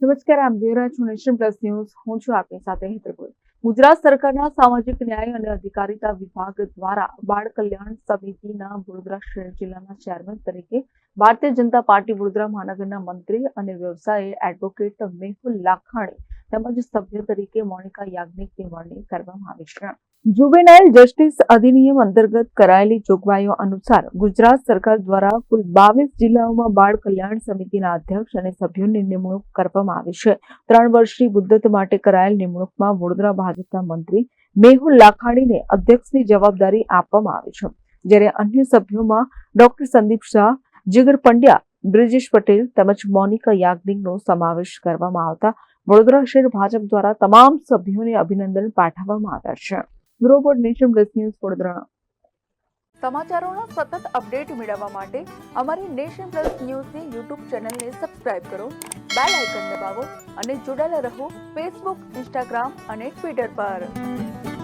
નમસ્કાર, આપ જોઈ રહ્યા છો નેશન પ્લસ ન્યૂઝ. હું છું આપની સાથે હેતરપુર. ગુજરાત સરકારના સામાજિક ન્યાય અને અધિકારીતા વિભાગ દ્વારા બાળ કલ્યાણ સમિતિના વડોદરા શહેર જિલ્લાના ચેરમેન તરીકે ભારતીય જનતા પાર્ટી વડોદરા મહાનગરના મંત્રી અને વ્યવસાયી એડવોકેટ મેહુલ લાખાણી તેમજ સભ્ય તરીકે મોનિકા યાજ્ઞિકની વરણી કરવામાં આવી છે. જુવેનાઇલ જસ્ટિસ અધિનિયમ અંતર્ગત કરાયેલી જોગવાઈઓ અનુસાર ગુજરાત સરકાર દ્વારા કુલ 22 જિલ્લાઓમાં બાળ કલ્યાણ સમિતિના અધ્યક્ષ અને સભ્યોની નિમણૂક કરવામાં આવી છે. 3 વર્ષની મુદ્દત માટે કરાયેલ નિમણૂકમાં વડોદરા ભાજપના મંત્રી મેહુલ લાખાણીને અધ્યક્ષની જવાબદારી આપવામાં આવી છે, જ્યારે અન્ય સભ્યોમાં ડોક્ટર સંદીપ શાહ, જીગર પંડ્યા, બ્રિજેશ પટેલ તેમજ મોનિકા યાજ્ઞિકનો સમાવેશ કરવામાં આવતા વડોદરા શહેર ભાજપ દ્વારા તમામ સભ્યોને અભિનંદન પાઠવવામાં આવ્યા છે. Bureau nation plus news Vadodara. સમાચારોના સતત અપડેટ મેળવવા માટે અમારી નેશન પ્લસ ન્યૂઝની યુટ્યુબ ચેનલને સબસ્ક્રાઇબ કરો, બેલ આઇકન દબાવો અને જોડાયેલા રહો ફેસબુક, ઇન્સ્ટાગ્રામ અને ટ્વિટર પર.